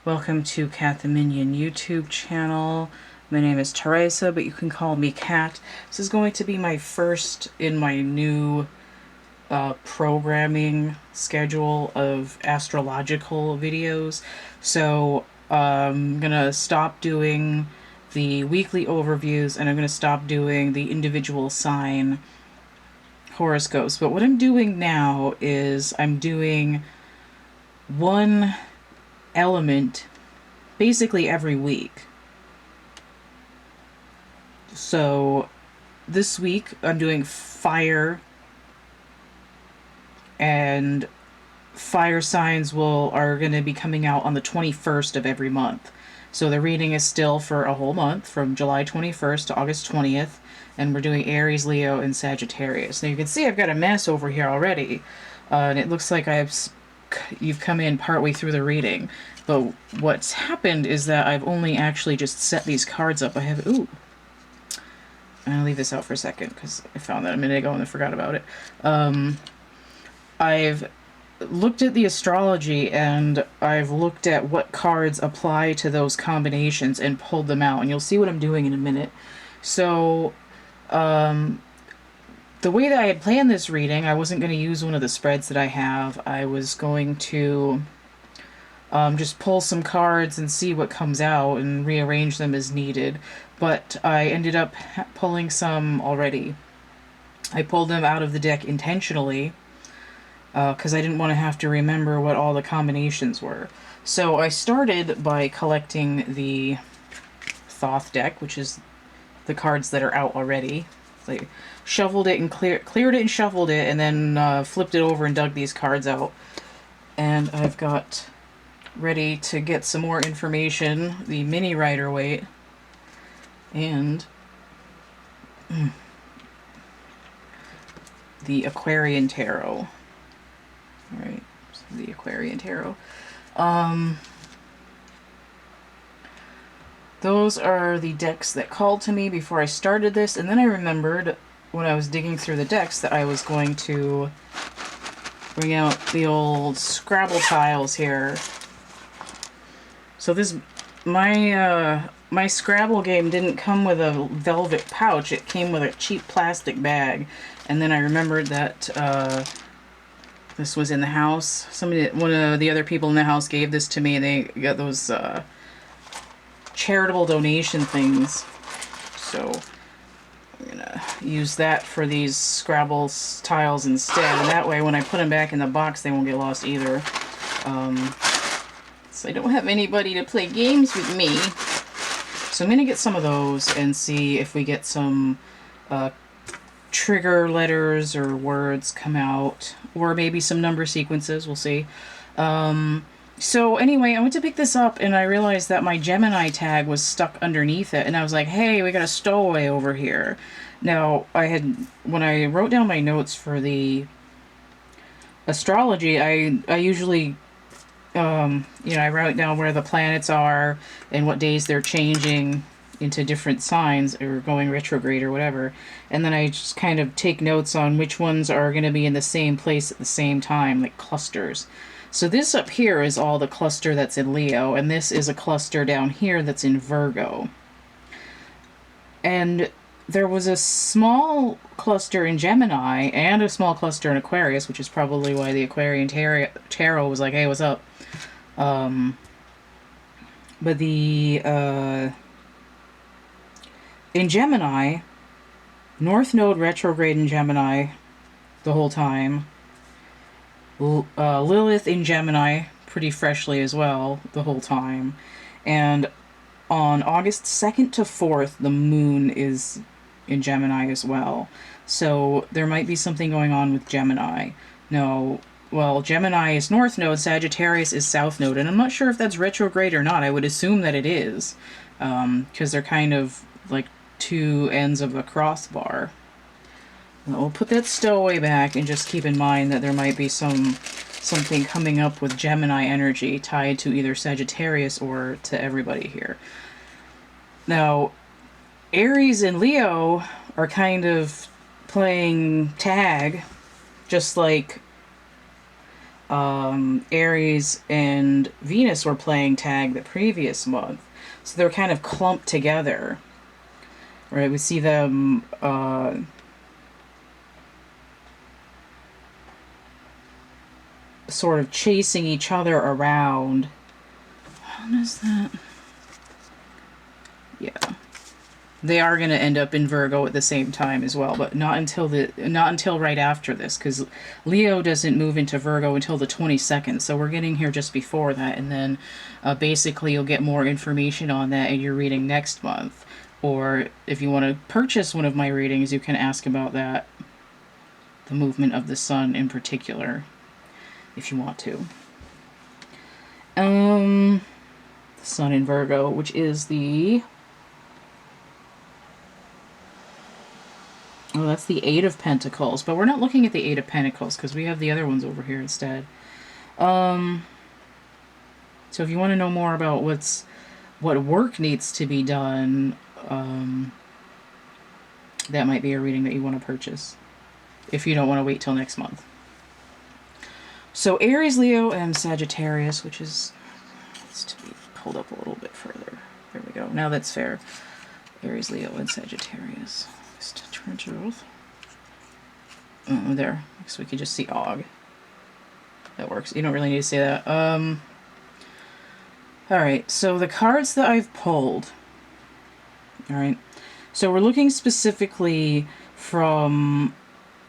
Welcome to CATtheMinion YouTube channel. My name is Teresa, but you can call me Cat. This is going to be my first in my new programming schedule of astrological videos. So I'm gonna stop doing the weekly overviews and I'm gonna stop doing the individual sign horoscopes. But what I'm doing now is I'm doing one element basically every week. So this week I'm doing fire, and fire signs are going to be coming out on the 21st of every month. So the reading is still for a whole month from July 21st to August 20th, and we're doing Aries, Leo, and Sagittarius. Now you can see I've got a mess over here already, and it looks like you've come in partway through the reading. But what's happened is that I've only actually just set these cards up. I'm gonna leave this out for a second because I found that a minute ago and I forgot about it. I've looked at the astrology and I've looked at what cards apply to those combinations and pulled them out, and you'll see what I'm doing in a minute. So the way that I had planned this reading, I wasn't going to use one of the spreads that I have. I was going to just pull some cards and see what comes out and rearrange them as needed. But I ended up pulling some already. I pulled them out of the deck intentionally because I didn't want to have to remember what all the combinations were. So I started by collecting the Thoth deck, which is the cards that are out already. So I shuffled it and cleared it and shuffled it, and then flipped it over and dug these cards out. And I've got ready to get some more information, the mini Rider-Waite, and the Aquarian Tarot. Alright, so the Aquarian Tarot. Those are the decks that called to me before I started this, and then I remembered when I was digging through the decks that I was going to bring out the old Scrabble tiles here. So my Scrabble game didn't come with a velvet pouch, it came with a cheap plastic bag. And then I remembered that this was in the house. One of the other people in the house gave this to me, and they got those charitable donation things. So I'm gonna use that for these Scrabble tiles instead, and that way when I put them back in the box they won't get lost either. So I don't have anybody to play games with me. So I'm gonna get some of those and see if we get some trigger letters or words come out, or maybe some number sequences, we'll see. So anyway, I went to pick this up and I realized that my Gemini tag was stuck underneath it, and I was like, hey, we got a stowaway over here. Now, when I wrote down my notes for the astrology, I usually I wrote down where the planets are and what days they're changing into different signs or going retrograde or whatever, and then I just kind of take notes on which ones are going to be in the same place at the same time, like clusters. So this up here is all the cluster that's in Leo, and this is a cluster down here that's in Virgo. And there was a small cluster in Gemini and a small cluster in Aquarius, which is probably why the Aquarian Tarot was like, hey, what's up? But in Gemini, North Node retrograde in Gemini the whole time. Lilith in Gemini pretty freshly as well the whole time. And on August 2nd to 4th, the moon is in Gemini as well. So there might be something going on with Gemini. No, well, Gemini is North Node, Sagittarius is South Node, and I'm not sure if that's retrograde or not. I would assume that it is, because they're kind of like two ends of a crossbar. We'll put that stowaway back and just keep in mind that there might be something coming up with Gemini energy tied to either Sagittarius or to everybody here. Now, Aries and Leo are kind of playing tag, just like Aries and Venus were playing tag the previous month. So they're kind of clumped together. Right? We see them sort of chasing each other around. How does that? Yeah. They are going to end up in Virgo at the same time as well, but not until right after this, because Leo doesn't move into Virgo until the 22nd. So we're getting here just before that, and then basically you'll get more information on that in your reading next month. Or if you want to purchase one of my readings, you can ask about that, the movement of the sun in particular, if you want to. The sun in Virgo, which is the... Oh, that's the Eight of Pentacles. But we're not looking at the Eight of Pentacles because we have the other ones over here instead. So if you want to know more about what work needs to be done, that might be a reading that you want to purchase if you don't want to wait till next month. So Aries, Leo, and Sagittarius, which is... It's to be pulled up a little bit further. There we go. Now that's fair. Aries, Leo, and Sagittarius. Oh, there. So we can just see Og. That works. You don't really need to say that. Alright, so the cards that I've pulled. Alright. So we're looking specifically from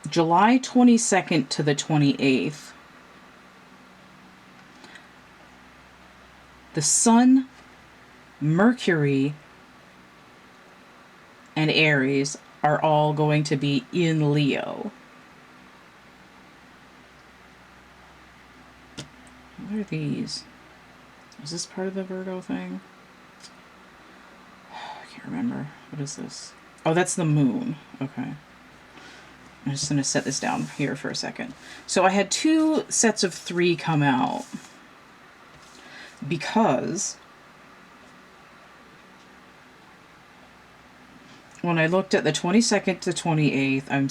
July 22nd to the 28th. The Sun, Mercury, and Aries are all going to be in Leo. What are these? Is this part of the Virgo thing? I can't remember. What is this? Oh, that's the moon. Okay. I'm just going to set this down here for a second. So I had 2 sets of 3 come out because when I looked at the 22nd to 28th, I'm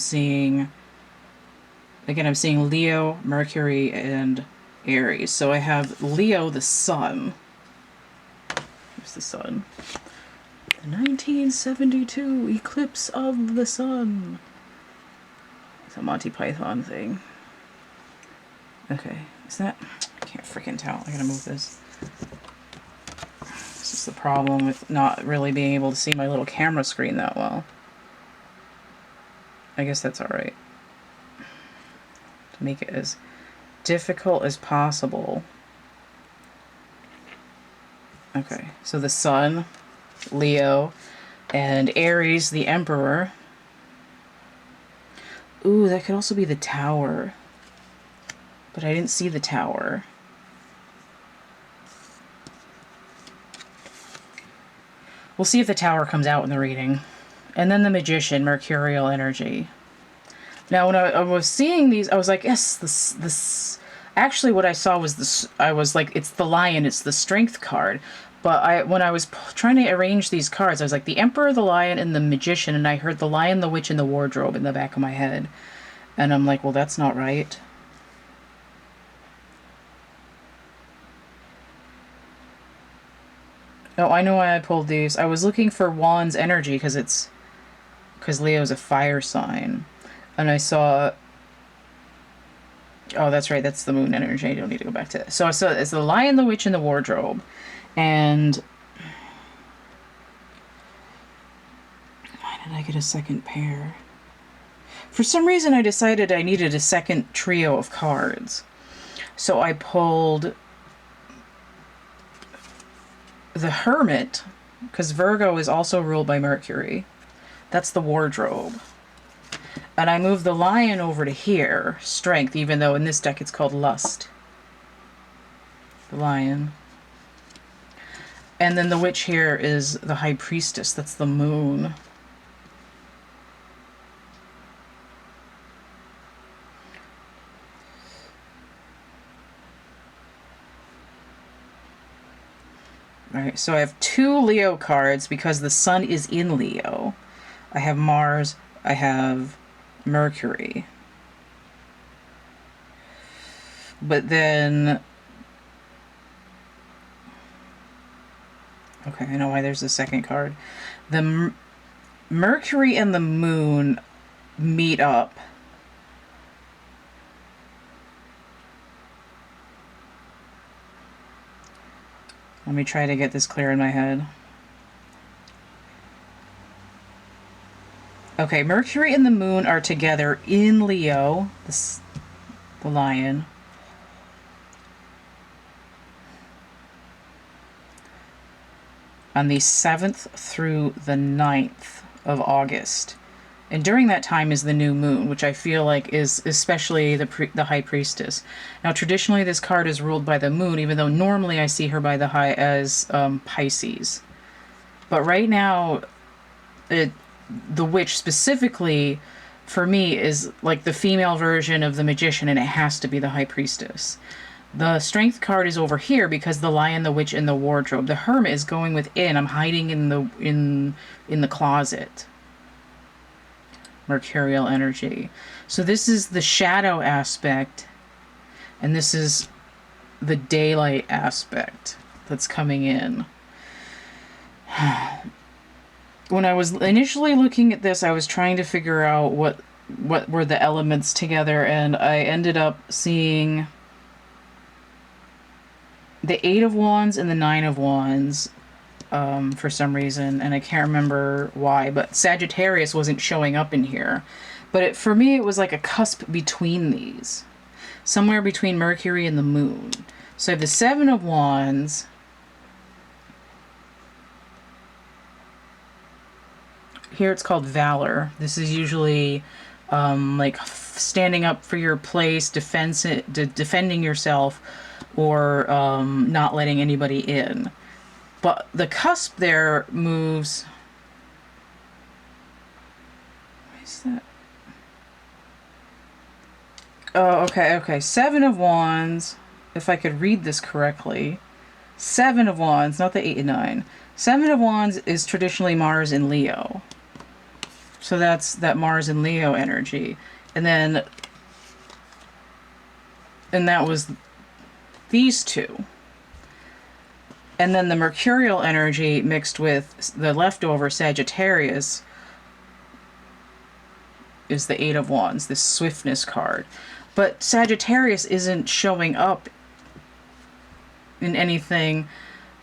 seeing Leo, Mercury, and Aries. So I have Leo, the sun. Here's the sun. The 1972 eclipse of the sun. It's a Monty Python thing. Okay, is that... I can't freaking tell. I gotta move this. This is the problem with not really being able to see my little camera screen that well. I guess that's alright. To make it as difficult as possible. Okay, so the Sun, Leo, and Aries, the Emperor. Ooh, that could also be the Tower. But I didn't see the Tower. We'll see if the Tower comes out in the reading. And then the Magician, Mercurial energy. Now, when I was seeing these, I was like, yes, this... Actually, what I saw was this... I was like, it's the Lion, it's the Strength card. But when I was trying to arrange these cards, I was like, the Emperor, the Lion, and the Magician, and I heard the Lion, the Witch, and the Wardrobe in the back of my head. And I'm like, well, that's not right. Oh, I know why I pulled these. I was looking for Wands energy because Leo's a fire sign. And I saw... Oh, that's right. That's the moon energy. I don't need to go back to it. So I saw it's the Lion, the Witch, and the Wardrobe. And... Why did I get a second pair? For some reason, I decided I needed a second trio of cards. So I pulled... the Hermit, because Virgo is also ruled by Mercury. That's the Wardrobe. And I moved the Lion over to here, Strength, even though in this deck it's called Lust. The Lion. And then the Witch here is the High Priestess. That's the Moon. Alright, so I have 2 Leo cards because the Sun is in Leo. I have Mars, I have Mercury. But then, okay, I know why there's a second card. The Mercury and the Moon meet up. Let me try to get this clear in my head. Okay, Mercury and the Moon are together in Leo, the lion. On the 7th through the 9th of August. And during that time is the new moon, which I feel like is especially the High Priestess. Now, traditionally, this card is ruled by the moon, even though normally I see her by the high as Pisces. But right now, the witch specifically, for me, is like the female version of the magician, and it has to be the High Priestess. The Strength card is over here because the Lion, the Witch, and the Wardrobe. The Hermit is going within. I'm hiding in the closet. Mercurial energy. So this is the shadow aspect, and this is the daylight aspect that's coming in. When I was initially looking at this, I was trying to figure out what were the elements together, and I ended up seeing the 8 of Wands and the 9 of Wands for some reason, and I can't remember why, but Sagittarius wasn't showing up in here. But for me, it was like a cusp between these. Somewhere between Mercury and the Moon. So I have the 7 of Wands. Here it's called Valor. This is usually like standing up for your place, defending yourself, or not letting anybody in. But the cusp there moves. What is that? Oh, okay. 7 of Wands. If I could read this correctly. 7 of Wands, not the 8 and 9. 7 of Wands is traditionally Mars in Leo. So that's that Mars and Leo energy. And that was these two. And then the Mercurial energy mixed with the leftover Sagittarius is the 8 of Wands, this swiftness card. But Sagittarius isn't showing up in anything.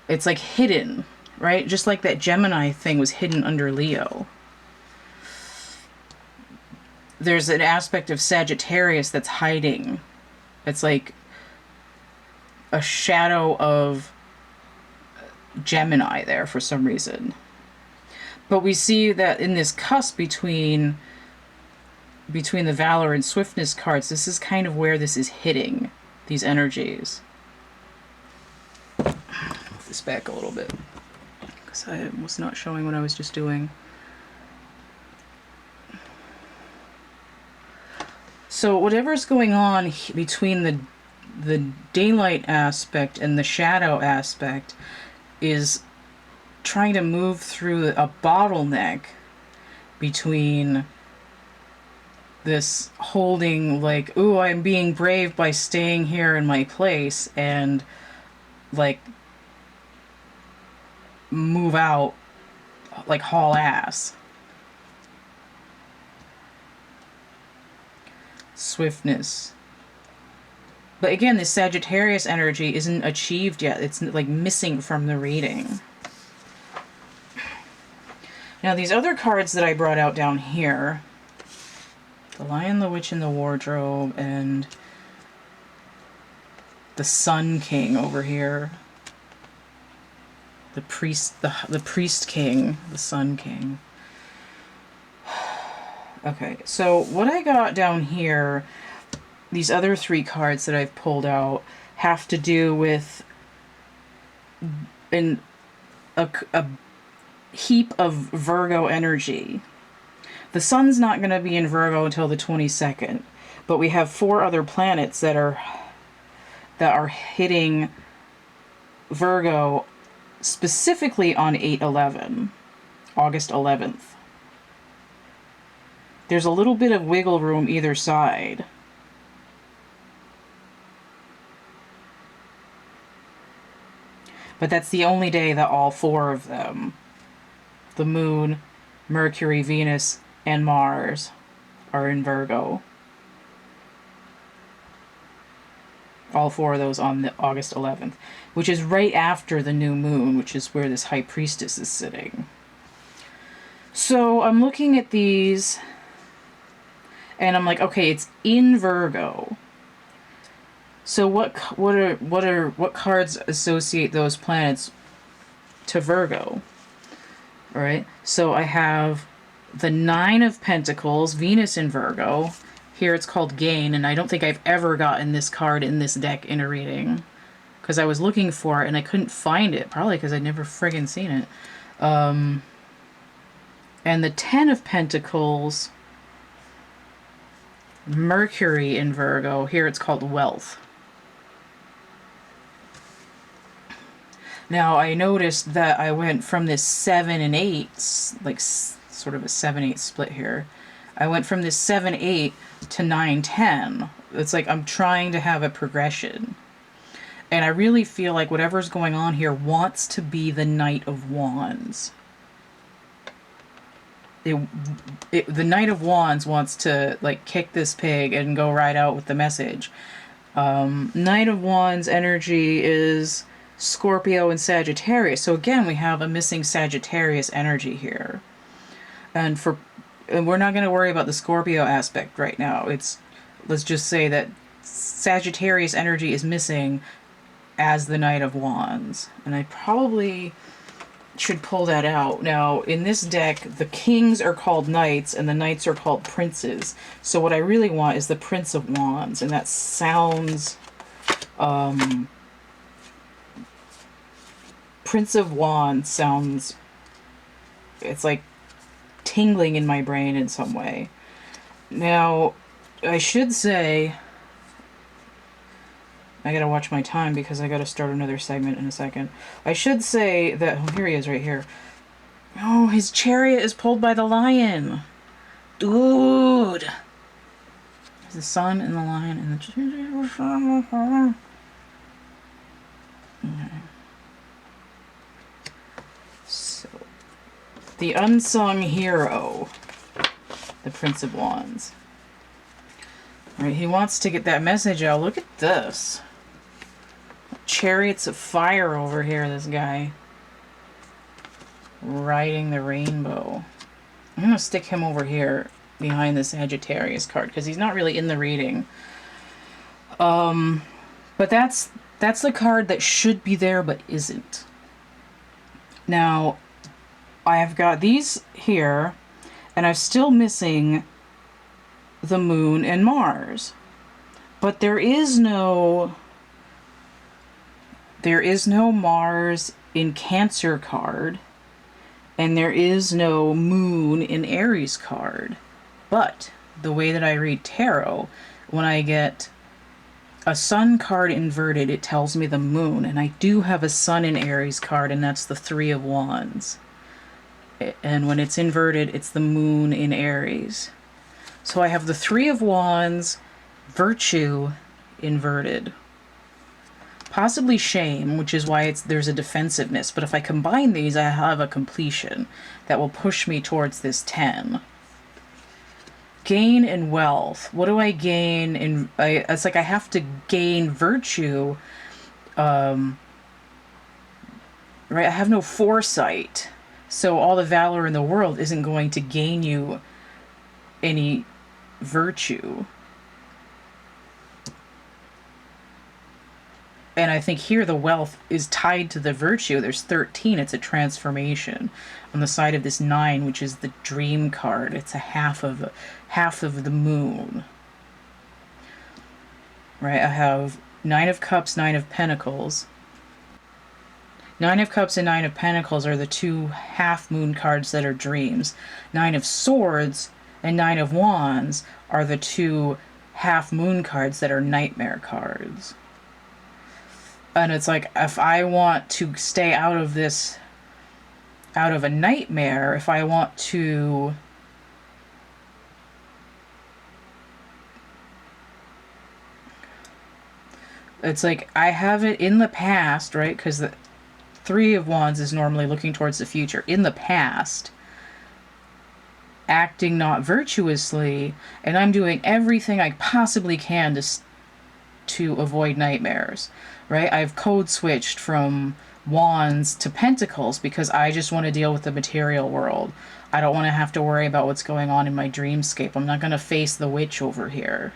It's like hidden, right? Just like that Gemini thing was hidden under Leo. There's an aspect of Sagittarius that's hiding. It's like a shadow of Gemini there for some reason. But we see that in this cusp between the Valor and Swiftness cards, this is kind of where this is hitting, these energies. Move this back a little bit, because I was not showing what I was just doing. So whatever's going on between the daylight aspect and the shadow aspect is trying to move through a bottleneck between this holding, like, ooh, I'm being brave by staying here in my place, and like move out, like haul ass. Swiftness. But again, this Sagittarius energy isn't achieved yet. It's like missing from the reading. Now these other cards that I brought out down here, the Lion, the Witch, and the Wardrobe, and the Sun King over here, the Priest King, the Sun King. Okay, so what I got down here, these other 3 cards that I've pulled out, have to do with a heap of Virgo energy. The sun's not going to be in Virgo until the 22nd, but we have 4 other planets that are hitting Virgo specifically on 8/11, August 11th. There's a little bit of wiggle room either side. But that's the only day that all four of them, the Moon, Mercury, Venus, and Mars, are in Virgo. All four of those on the August 11th, which is right after the new moon, which is where this High Priestess is sitting. So I'm looking at these, and I'm like, okay, it's in Virgo. So what cards associate those planets to Virgo? All right. So I have the Nine of Pentacles, Venus in Virgo. Here it's called Gain, and I don't think I've ever gotten this card in this deck in a reading, because I was looking for it and I couldn't find it, probably because I'd never friggin' seen it. And the Ten of Pentacles, Mercury in Virgo. Here it's called Wealth. Now I noticed that I went from this 7 and 8, like sort of a 7-8 split here. I went from this 7-8 to 9-10. It's like I'm trying to have a progression. And I really feel like whatever's going on here wants to be the Knight of Wands. The Knight of Wands wants to like kick this pig and go right out with the message. Knight of Wands energy is Scorpio and Sagittarius. So again, we have a missing Sagittarius energy here. And we're not going to worry about the Scorpio aspect right now. Let's just say that Sagittarius energy is missing as the Knight of Wands. And I probably should pull that out. Now, in this deck, the kings are called knights and the knights are called princes. So what I really want is the Prince of Wands, and that sounds... Prince of Wands sounds... It's like tingling in my brain in some way. Now, I should say... I gotta watch my time because I gotta start another segment in a second. I should say that... Oh, here he is right here. Oh, his chariot is pulled by the lion. Dude! The sun and the lion and the... Okay. So, the unsung hero. The Prince of Wands. Alright, he wants to get that message out. Look at this. Chariots of fire over here, this guy. Riding the rainbow. I'm going to stick him over here behind the Sagittarius card because he's not really in the reading. But that's the card that should be there but isn't. Now, I've got these here, and I'm still missing the Moon and Mars. But there is no Mars in Cancer card, and there is no Moon in Aries card. But the way that I read tarot, when I get a Sun card inverted, it tells me the Moon, and I do have a Sun in Aries card, and that's the Three of Wands. And when it's inverted, it's the Moon in Aries. So I have the Three of Wands, Virtue inverted. Possibly Shame, which is why there's a defensiveness. But if I combine these, I have a completion that will push me towards this 10. Gain and Wealth. What do I gain? It's like I have to gain Virtue. Right? I have no foresight. So all the valor in the world isn't going to gain you any virtue. And I think here the wealth is tied to the virtue. There's 13. It's a transformation. On the side of this 9, which is the dream card, it's a half of the moon. Right? I have 9 of Cups, 9 of Pentacles. 9 of Cups and 9 of Pentacles are the two half moon cards that are dreams. 9 of Swords and 9 of Wands are the two half moon cards that are nightmare cards. And it's like, if I want to stay out of this, out of a nightmare, if I want to it's like I have it in the past, right? Because Three of Wands is normally looking towards the future. In the past, acting not virtuously, and I'm doing everything I possibly can to avoid nightmares, right? I've code switched from Wands to Pentacles because I just want to deal with the material world. I don't want to have to worry about what's going on in my dreamscape. I'm not going to face the witch over here.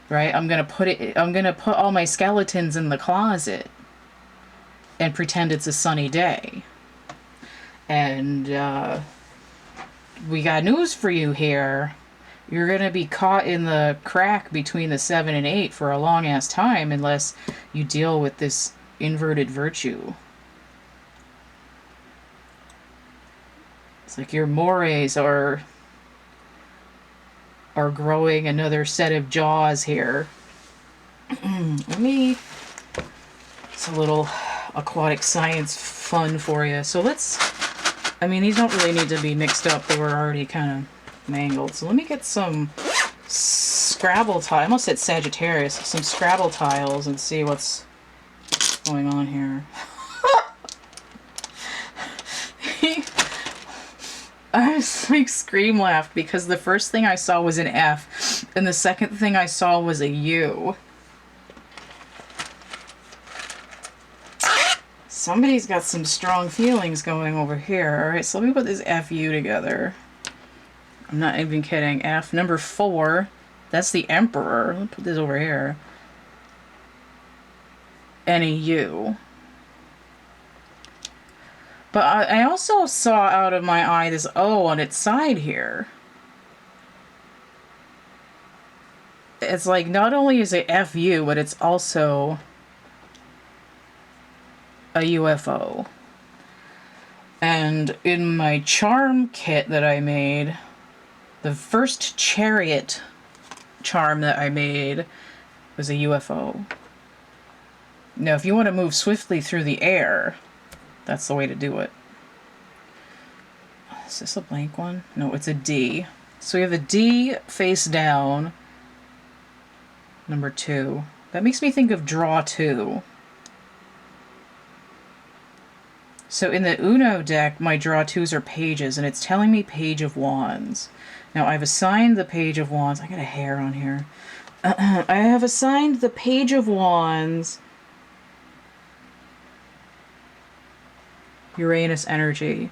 Right? I'm going to put all my skeletons in the closet and pretend it's a sunny day. And we got news for you here. You're going to be caught in the crack between the 7 and 8 for a long ass time unless you deal with this inverted virtue. It's like your mores are growing another set of jaws here. It's a little aquatic science fun for you. So these don't really need to be mixed up. They were already kind of mangled. So let me get some Scrabble tiles. I almost said Sagittarius. Some Scrabble tiles and see what's going on here. I was like scream laughed because the first thing I saw was an F and the second thing I saw was a U. Somebody's got some strong feelings going over here. Alright, so let me put this FU together. I'm not even kidding. F number 4. That's the Emperor. Let me put this over here. And a U. But I also saw out of my eye this O on its side here. It's like not only is it FU, but it's also a UFO. And in my charm kit that I made, the first chariot charm that I made was a UFO. Now, if you want to move swiftly through the air, that's the way to do it. Is this a blank one? No, it's a D. So we have a D face down. Number 2. That makes me think of draw 2. So in the Uno deck, my draw 2s are pages, and it's telling me Page of Wands. Now I've assigned the Page of Wands. I got a hair on here. I have assigned the Page of Wands Uranus energy,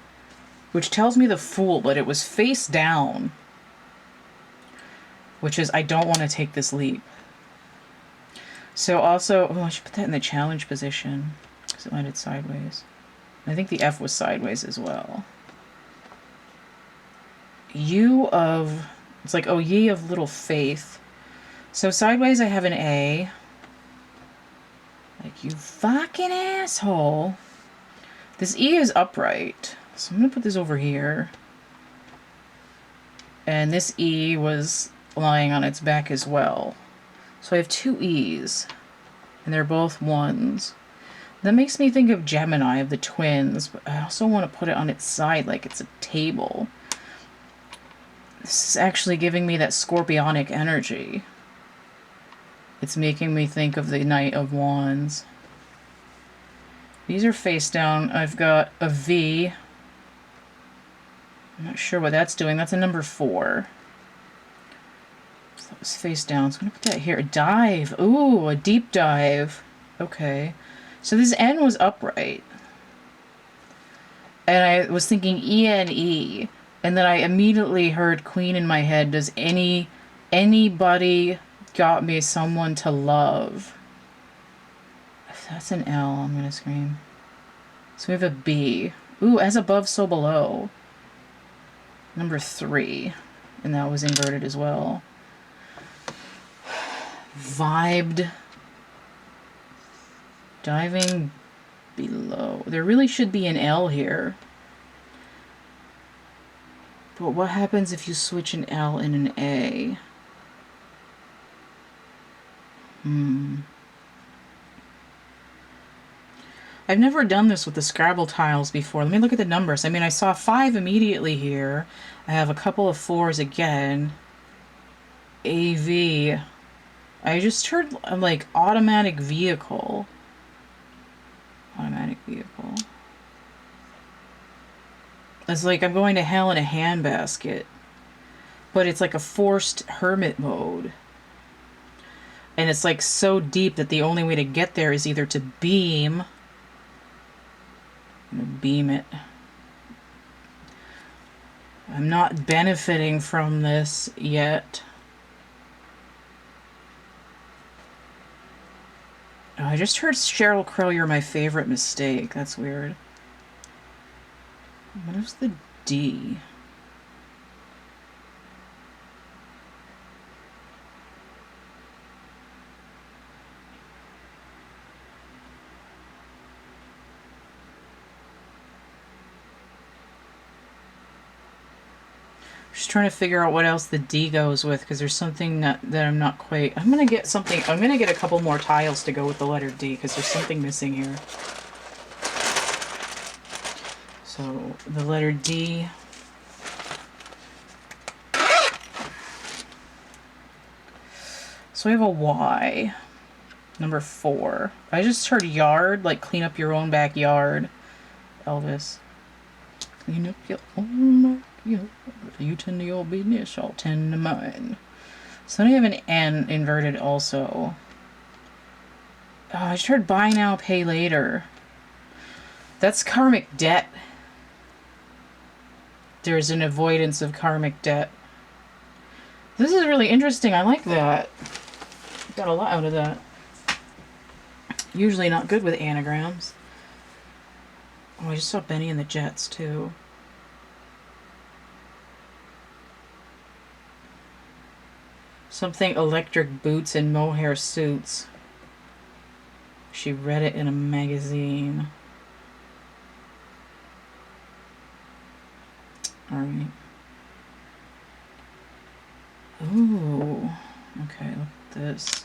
which tells me the Fool, but it was face down, which is I don't want to take this leap. So also, I should put that in the challenge position because it landed sideways. I think the F was sideways as well. It's like, oh, ye of little faith. So sideways I have an A. Like, you fucking asshole. This E is upright, so I'm going to put this over here. And this E was lying on its back as well. So I have 2 E's, and they're both 1s. That makes me think of Gemini, of the twins, but I also want to put it on its side like it's a table. This is actually giving me that scorpionic energy. It's making me think of the Knight of Wands. These are face down. I've got a V. I'm not sure what that's doing. That's a number 4. So that was face down. So I'm going to put that here. A dive. Ooh, a deep dive. Okay. So this N was upright. And I was thinking E-N-E. And then I immediately heard Queen in my head. Does anybody got me someone to love? If that's an L, I'm going to scream. So we have a B. Ooh, as above, so below. Number 3. And that was inverted as well. Vibed. Diving below. There really should be an L here. But what happens if you switch an L and an A? I've never done this with the Scrabble tiles before. Let me look at the numbers. I mean, I saw 5 immediately here. I have a couple of 4s again. AV. I just heard, like, automatic vehicle. Automatic It's like I'm going to hell in a handbasket. But it's like a forced hermit mode. And it's like so deep that the only way to get there is either to beam. I'm gonna beam it. I'm not benefiting from this yet. Oh, I just heard Cheryl Crow, "You're my favorite mistake." That's weird. What is the D? Just trying to figure out what else the D goes with, because there's something that I'm not quite... I'm going to get something... I'm going to get a couple more tiles to go with the letter D, because there's something missing here. So, the letter D. So we have a Y. Number 4. I just heard yard, like clean up your own backyard. Elvis. Clean up your own backyard. You tend to your business, I'll tend to mine. So then we have an N inverted also. Oh, I just heard buy now, pay later. That's karmic debt. There's an avoidance of karmic debt. This is really interesting. I like that. Got a lot out of that. Usually not good with anagrams. Oh, I just saw Benny and the Jets, too. Something electric boots and mohair suits. She read it in a magazine. Alright. Ooh. Okay, look at this.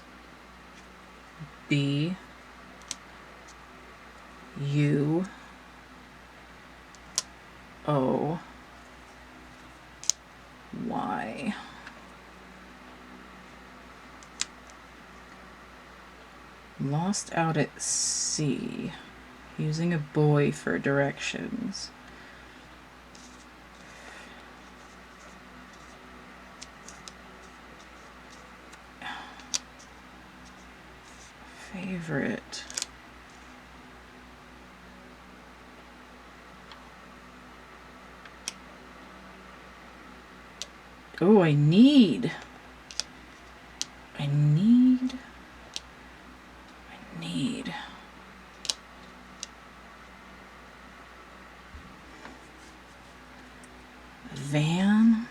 B. U. O. Y. Lost out at sea. Using a buoy for directions. Favorite. Oh, I need. Van.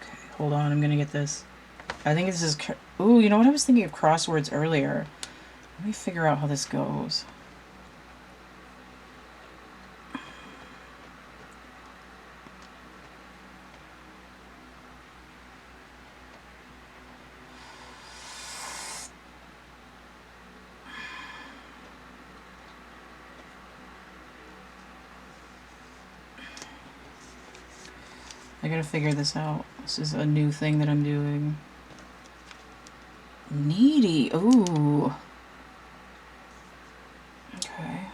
Okay, hold on, I'm gonna get this. I think this is... Ooh, you know what? I was thinking of crosswords earlier. Let me figure out how this goes. I gotta figure this out. This is a new thing that I'm doing. Needy. Ooh. Okay.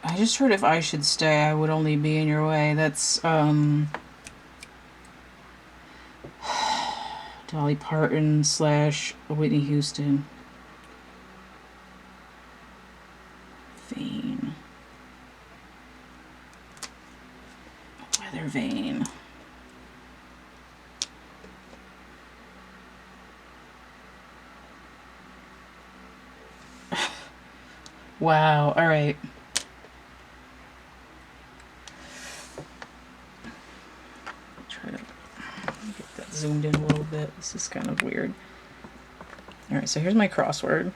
I just heard if I should stay, I would only be in your way. That's, Dolly Parton / Whitney Houston. Vein. Weather vane. Wow, alright. Try to get that zoomed in a little bit. This is kind of weird. Alright, so here's my crossword.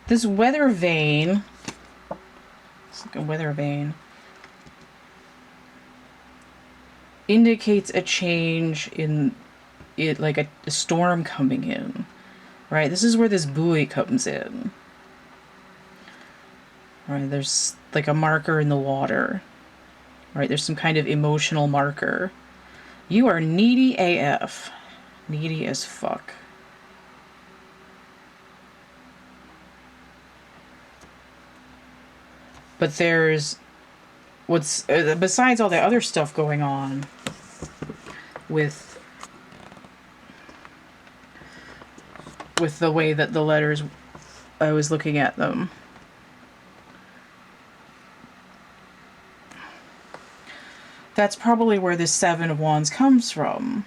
This weather vane, it's like a weather vane, indicates a change in it, like a storm coming in, right? This is where this buoy comes in. Right, there's like a marker in the water. Right, there's some kind of emotional marker. You are needy AF. Needy as fuck. But there's what's besides all the other stuff going on with the way that the letters, I was looking at them. That's probably where this Seven of Wands comes from.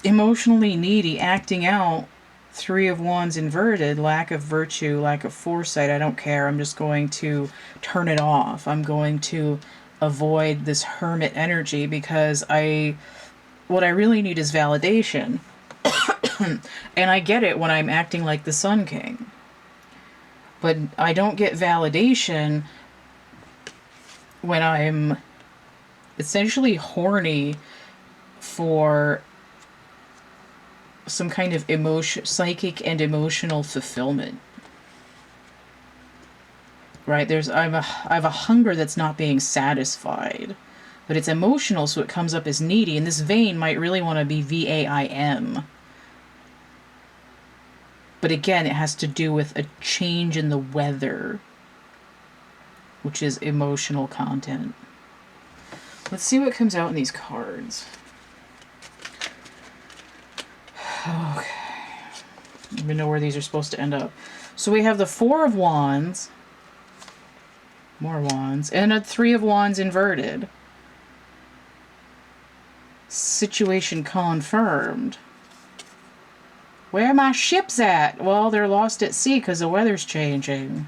Emotionally needy, acting out. Three of Wands inverted, lack of virtue, lack of foresight. I don't care. I'm just going to turn it off. I'm going to avoid this hermit energy because what I really need is validation. And I get it when I'm acting like the Sun King. But I don't get validation when I'm essentially horny for some kind of psychic and emotional fulfillment. Right? I have a hunger that's not being satisfied. But it's emotional, so it comes up as needy. And this vein might really want to be VAIM. But again, it has to do with a change in the weather, which is emotional content. Let's see what comes out in these cards. Okay. I don't even know where these are supposed to end up. So we have the Four of Wands. More Wands. And a Three of Wands inverted. Situation confirmed. Where are my ships at? Well, they're lost at sea because the weather's changing.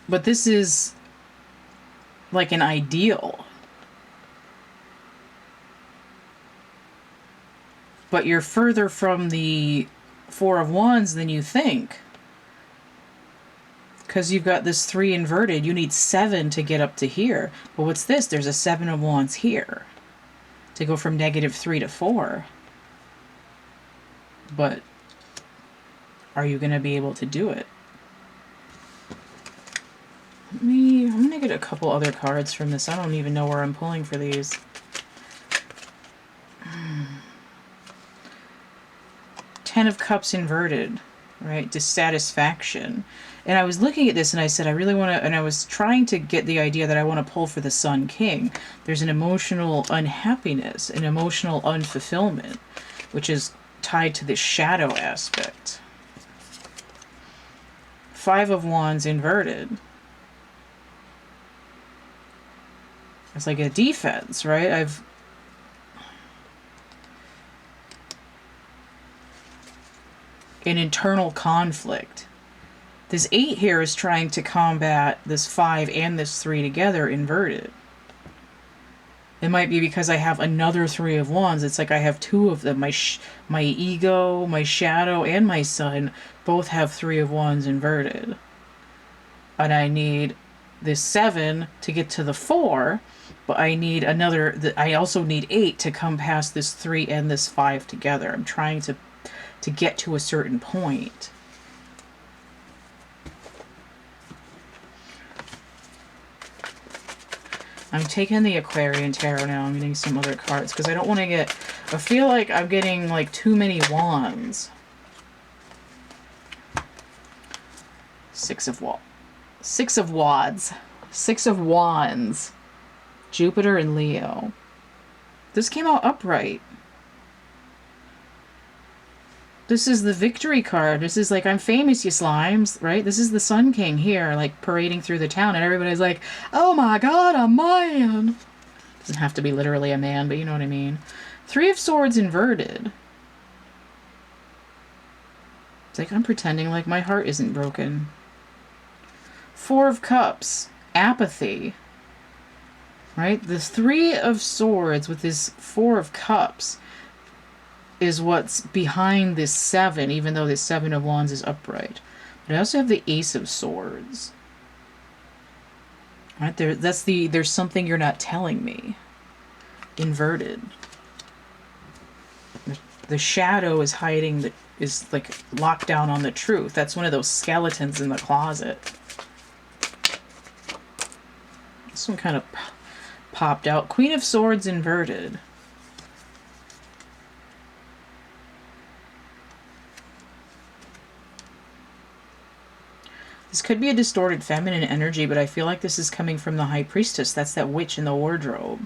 But this is like an ideal. But you're further from the Four of Wands than you think. Because you've got this 3 inverted. You need 7 to get up to here. But what's this? There's a 7 of Wands here. To go from -3 to 4. But are you going to be able to do it? I'm going to get a couple other cards from this. I don't even know where I'm pulling for these. Ten of Cups inverted, right? Dissatisfaction. And I was looking at this and I said, I really want to, and I was trying to get the idea that I want to pull for the Sun King. There's an emotional unhappiness, an emotional unfulfillment, which is tied to the shadow aspect. Five of Wands inverted. It's like a defense, right? An internal conflict. This 8 here is trying to combat this 5 and this 3 together inverted. It might be because I have another 3 of Wands. It's like I have 2 of them. My ego, my shadow, and my sun both have 3 of Wands inverted. And I need this 7 to get to the 4, but I need I also need 8 to come past this 3 and this 5 together. I'm trying to get to a certain point. I'm taking the Aquarian Tarot now. I'm getting some other cards because I don't want to get... I feel like I'm getting like too many wands. Six of Wands. Six of Wands. Jupiter and Leo. This came out upright. This is the victory card. This is like, I'm famous, you slimes, right? This is the Sun King here, like parading through the town, and everybody's like, oh my god, a man. Doesn't have to be literally a man, but you know what I mean. 3 of Swords inverted. It's like, I'm pretending like my heart isn't broken. 4 of Cups. Apathy. Right? The 3 of Swords with this 4 of Cups is what's behind this 7, even though this 7 of Wands is upright. But I also have the Ace of Swords. Right there, there's something you're not telling me. Inverted. The shadow is hiding is like locked down on the truth. That's one of those skeletons in the closet. This one kind of popped out. Queen of Swords inverted. This could be a distorted feminine energy, but I feel like this is coming from the High Priestess. That's that witch in the wardrobe.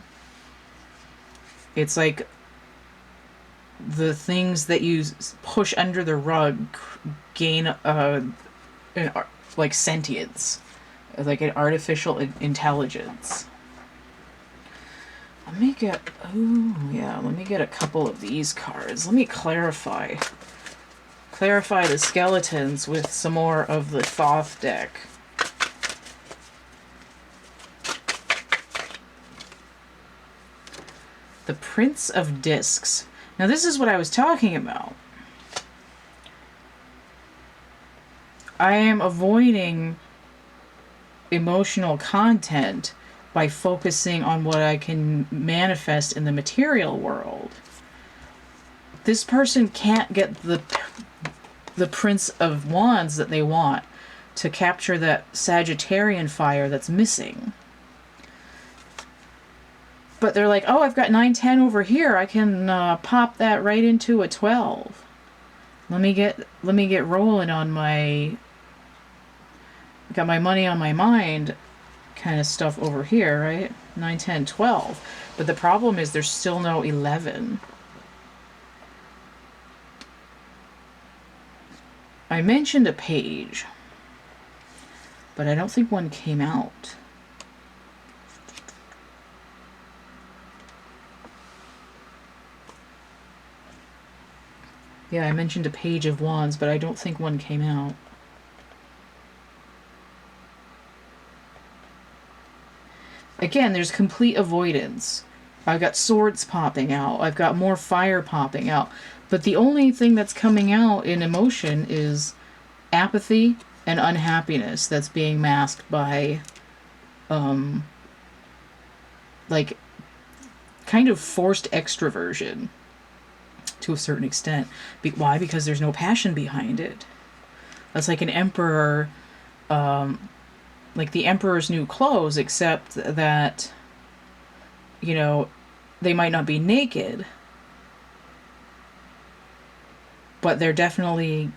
It's like the things that you push under the rug gain like sentience, like an artificial intelligence. Let me get, let me get a couple of these cards. Let me clarify the skeletons with some more of the Thoth deck. The Prince of Discs. Now this is what I was talking about. I am avoiding emotional content by focusing on what I can manifest in the material world. This person can't get the Prince of Wands that they want to capture that Sagittarian fire that's missing. But they're like, oh, I've got 9-10 over here. I can pop that right into a 12. Let me get rolling on my, got my money on my mind kind of stuff over here, right? 9, 10, 12. But the problem is there's still no 11. I mentioned a page, but I don't think one came out. Yeah, I mentioned a Page of Wands, but I don't think one came out. Again, there's complete avoidance. I've got swords popping out. I've got more fire popping out. But the only thing that's coming out in emotion is apathy and unhappiness that's being masked by, like, kind of forced extroversion. To a certain extent. Why? Because there's no passion behind it. That's like an emperor, like the emperor's new clothes, except that, you know, they might not be naked, but they're definitely,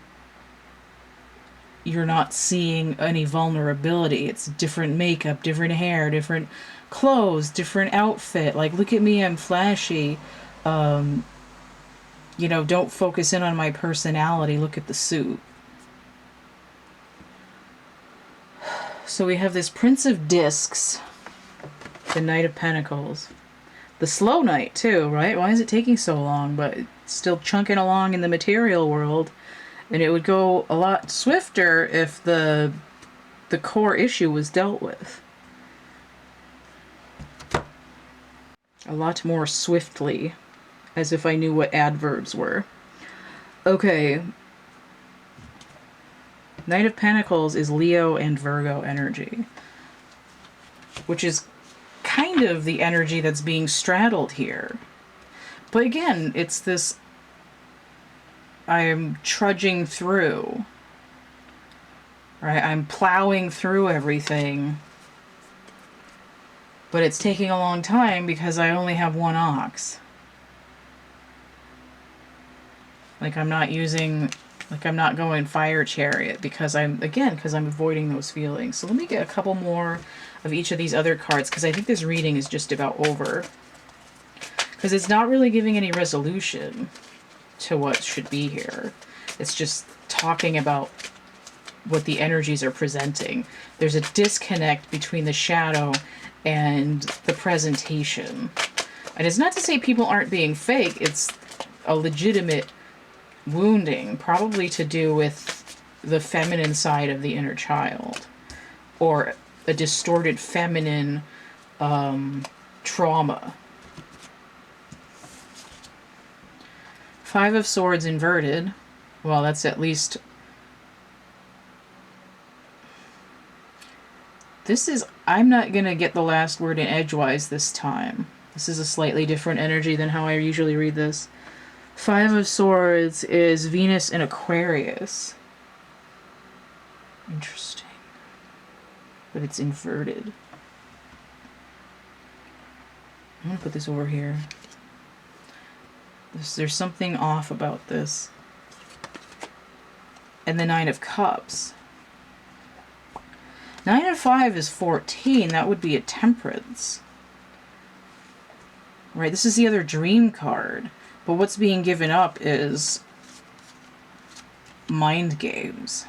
you're not seeing any vulnerability. It's different makeup, different hair, different clothes, different outfit. Like, look at me, I'm flashy. You know, don't focus in on my personality. Look at the suit. So we have this Prince of Discs, the Knight of Pentacles. The Slow Knight, too, right? Why is it taking so long? But it's still chunking along in the material world. And it would go a lot swifter if the core issue was dealt with. A lot more swiftly. As if I knew what adverbs were. Okay. Knight of Pentacles is Leo and Virgo energy. Which is kind of the energy that's being straddled here. But again, it's this, I am trudging through. Right? I'm plowing through everything. But it's taking a long time because I only have one ox. Like, I'm not using, like, I'm not going fire chariot because I'm avoiding those feelings. So let me get a couple more of each of these other cards because I think this reading is just about over. Because it's not really giving any resolution to what should be here. It's just talking about what the energies are presenting. There's a disconnect between the shadow and the presentation. And it's not to say people aren't being fake. It's a legitimate wounding, probably to do with the feminine side of the inner child, or a distorted feminine trauma. Five of Swords inverted. Well, that's at least... This is... I'm not going to get the last word in edgewise this time. This is a slightly different energy than how I usually read this. Five of Swords is Venus in Aquarius. Interesting. But it's inverted. I'm gonna put this over here. There's something off about this. And the Nine of Cups. 9 and 5 is 14. That would be a Temperance. Right, this is the other dream card. But what's being given up is mind games.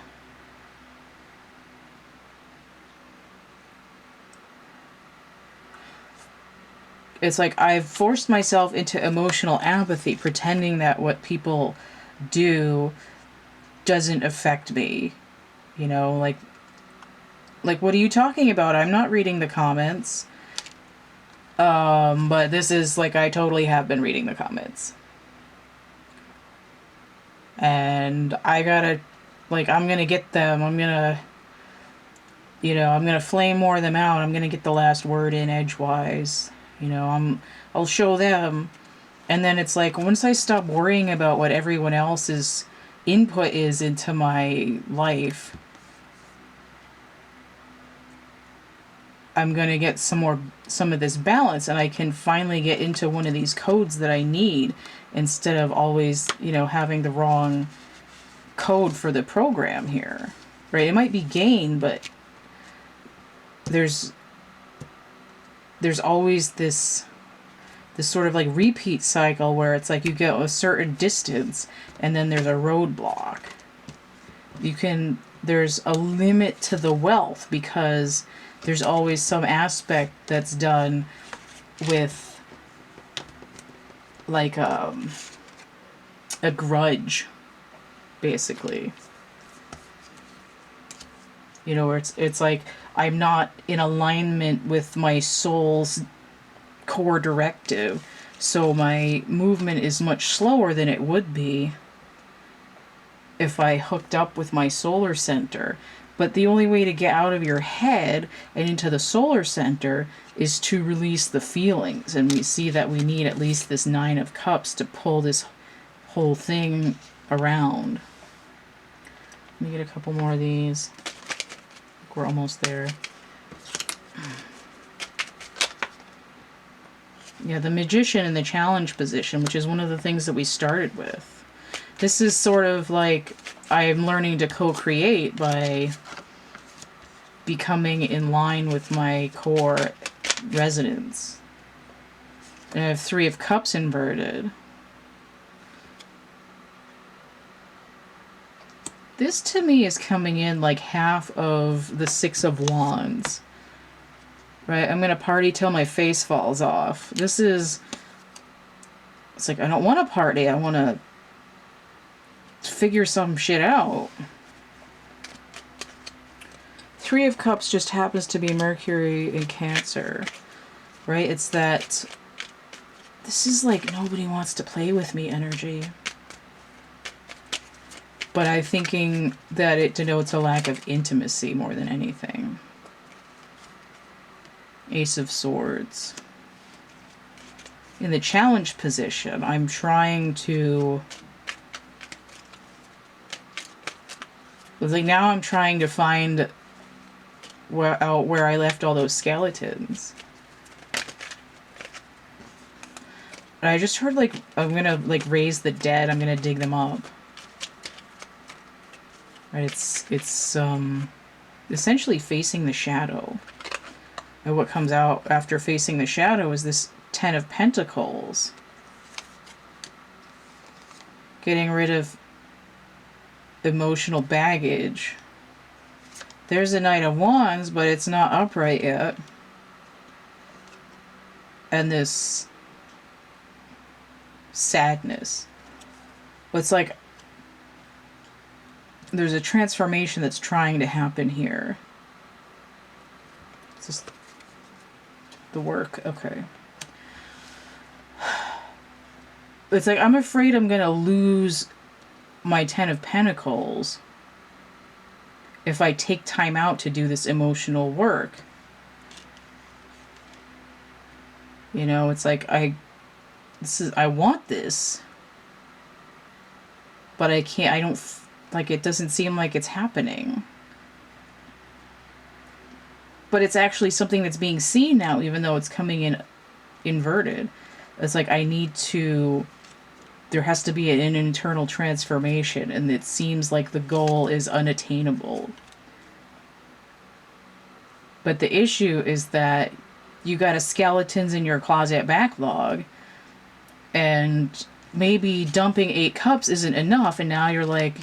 It's like I've forced myself into emotional apathy, pretending that what people do doesn't affect me. You know, like, what are you talking about? I'm not reading the comments. But this is, like, I totally have been reading the comments. And I gotta, like, I'm gonna get them. I'm gonna, you know, I'm gonna flame more them out. I'm gonna get the last word in edgewise. You know, I'll show them. And then it's like, once I stop worrying about what everyone else's input is into my life, I'm going to get some of this balance, and I can finally get into one of these codes that I need, instead of always, you know, having the wrong code for the program here. Right? It might be gain, but there's always this sort of like repeat cycle where it's like you get a certain distance and then there's a roadblock. There's a limit to the wealth because there's always some aspect that's done with like a grudge, basically. You know, where it's like I'm not in alignment with my soul's core directive, so my movement is much slower than it would be if I hooked up with my solar center. But the only way to get out of your head and into the solar center is to release the feelings. And we see that we need at least this Nine of Cups to pull this whole thing around. Let me get a couple more of these. We're almost there. Yeah, the Magician in the challenge position, which is one of the things that we started with. This is sort of like I'm learning to co-create by becoming in line with my core resonance. And I have Three of Cups inverted. This to me is coming in like half of the Six of Wands. Right? I'm going to party till my face falls off. It's like I don't want to party. I want to figure some shit out. Three of Cups just happens to be Mercury in Cancer. Right? It's that this is like nobody wants to play with me energy. But I'm thinking that it denotes a lack of intimacy more than anything. Ace of Swords. In the challenge position, I'm trying to... Like now I'm trying to find where I left all those skeletons. And I just heard like, I'm gonna like raise the dead, I'm gonna dig them up. Right, it's essentially facing the shadow. And what comes out after facing the shadow is this Ten of Pentacles. Getting rid of emotional baggage. There's a Knight of Wands, but it's not upright yet. And this sadness. It's like there's a transformation that's trying to happen here. It's just the work. Okay. It's like I'm afraid I'm going to lose my Ten of Pentacles if I take time out to do this emotional work. You know, it's like I want this. but I can't, I don't, like, it doesn't seem like it's happening. But it's actually something that's being seen now, even though it's coming in inverted. It's like, I need to, there has to be an internal transformation, and it seems like the goal is unattainable. But the issue is that you got a skeletons in your closet backlog, and maybe dumping 8 cups isn't enough, and now you're like,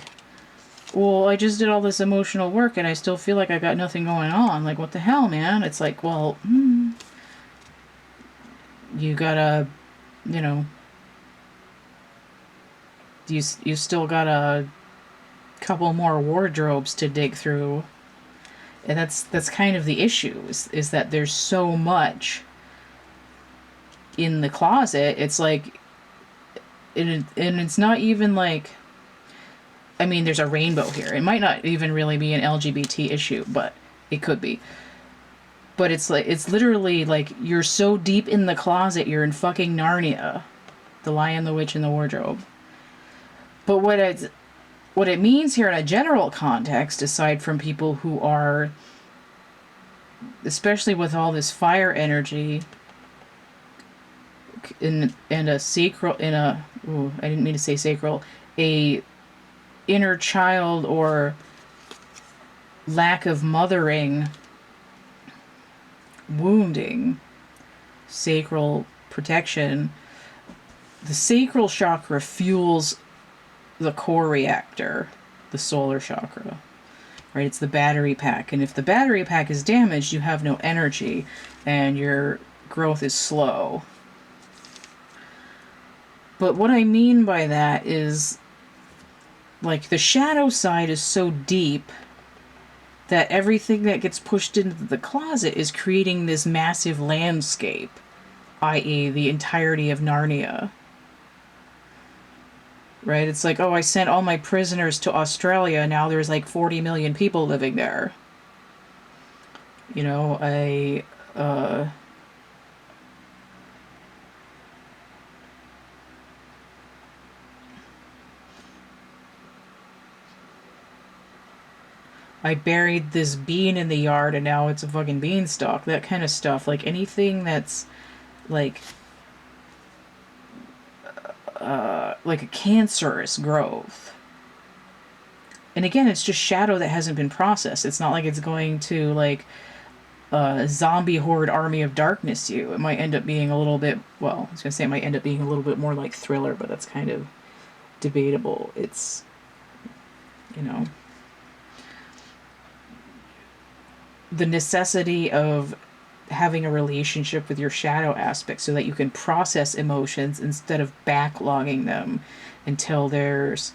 well, I just did all this emotional work and I still feel like I got nothing going on. Like, what the hell, man? It's like, well, you gotta, you know, you still got a couple more wardrobes to dig through. And that's kind of the issue, is that there's so much in the closet. It's like, and it's not even like, I mean, there's a rainbow here. It might not even really be an LGBT issue, but it could be. But it's like, it's literally like, you're so deep in the closet, you're in fucking Narnia. The Lion, the Witch, and the Wardrobe. But what it means here in a general context, aside from people who are, especially with all this fire energy, in a sacral, I didn't mean to say sacral, a inner child or lack of mothering, wounding, sacral protection. The sacral chakra fuels the core reactor, the solar chakra, right? It's the battery pack. And if the battery pack is damaged, you have no energy and your growth is slow. But what I mean by that is, like, the shadow side is so deep that everything that gets pushed into the closet is creating this massive landscape, i.e. the entirety of Narnia. Right? It's like, oh, I sent all my prisoners to Australia, now there's like 40 million people living there. You know, I buried this bean in the yard and now it's a fucking beanstalk. That kind of stuff. Like, anything that's like a cancerous growth. And again, it's just shadow that hasn't been processed. It's not like it's going to, like, zombie horde army of darkness you. It might end up being a little bit, well, I was going to say it might end up being a little bit more like Thriller, but that's kind of debatable. It's, you know, the necessity of having a relationship with your shadow aspect so that you can process emotions instead of backlogging them until there's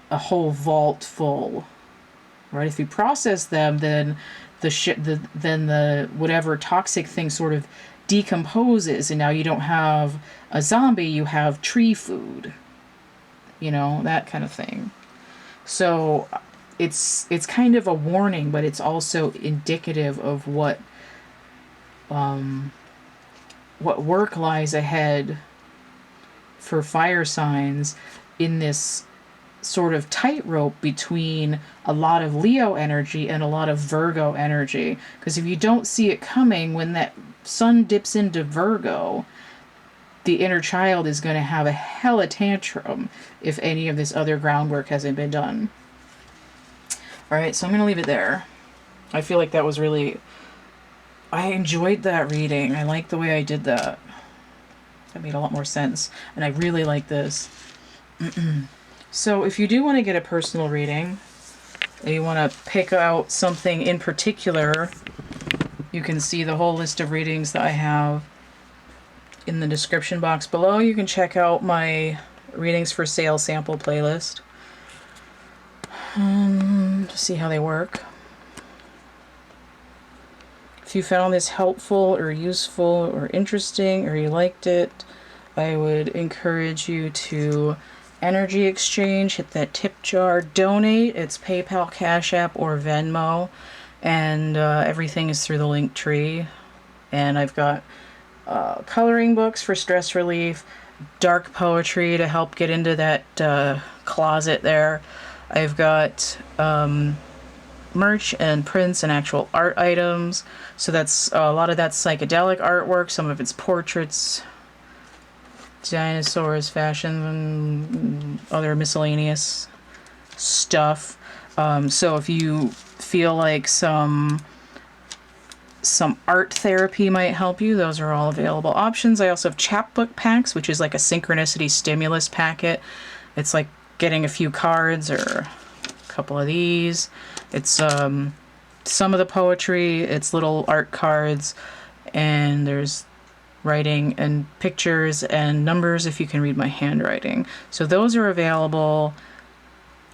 a whole vault full, right? If you process them, then the whatever toxic thing sort of decomposes, and now you don't have a zombie, you have tree food, you know, that kind of thing. So it's kind of a warning, but it's also indicative of what work lies ahead for fire signs in this sort of tightrope between a lot of Leo energy and a lot of Virgo energy. Because if you don't see it coming, when that sun dips into Virgo, the inner child is going to have a hella tantrum if any of this other groundwork hasn't been done. Alright, so I'm going to leave it there. I feel like that was really... I enjoyed that reading. I like the way I did that. That made a lot more sense. And I really like this. So if you do want to get a personal reading, and you want to pick out something in particular, you can see the whole list of readings that I have in the description box below. You can check out my readings for sale sample playlist to see how they work. If you found this helpful or useful or interesting, or you liked it, I would encourage you to energy exchange, hit that tip jar, donate. It's PayPal, Cash App, or Venmo, and everything is through the link tree. And I've got coloring books for stress relief, dark poetry to help get into that closet there. I've got merch and prints and actual art items. So that's a lot of that's psychedelic artwork. Some of it's portraits, dinosaurs, fashion, and other miscellaneous stuff. So if you feel like some art therapy might help you, those are all available options. I also have chapbook packs, which is like a synchronicity stimulus packet. It's like getting a few cards or a couple of these. It's some of the poetry, it's little art cards, and there's writing and pictures and numbers if you can read my handwriting. So those are available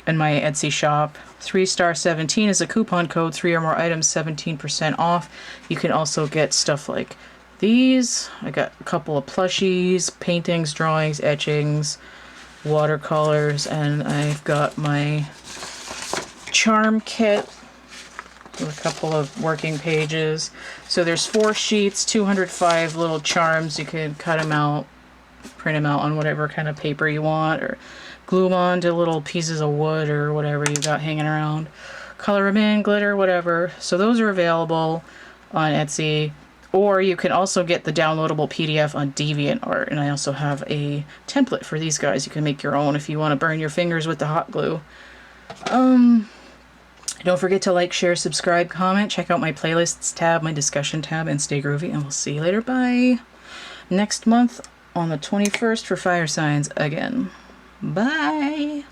in my Etsy shop. 3star17 is a coupon code, 3 or more items, 17% off. You can also get stuff like these. I got a couple of plushies, paintings, drawings, etchings, watercolors, and I've got my charm kit with a couple of working pages. So there's 4 sheets, 205 little charms. You can cut them out, print them out on whatever kind of paper you want, or glue them onto little pieces of wood or whatever you got hanging around. Color them in, glitter, whatever. So those are available on Etsy. Or you can also get the downloadable PDF on DeviantArt. And I also have a template for these guys. You can make your own if you want to burn your fingers with the hot glue. Don't forget to like, share, subscribe, comment. Check out my playlists tab, my discussion tab, and stay groovy. And we'll see you later. Bye. Next month on the 21st for fire signs again. Bye.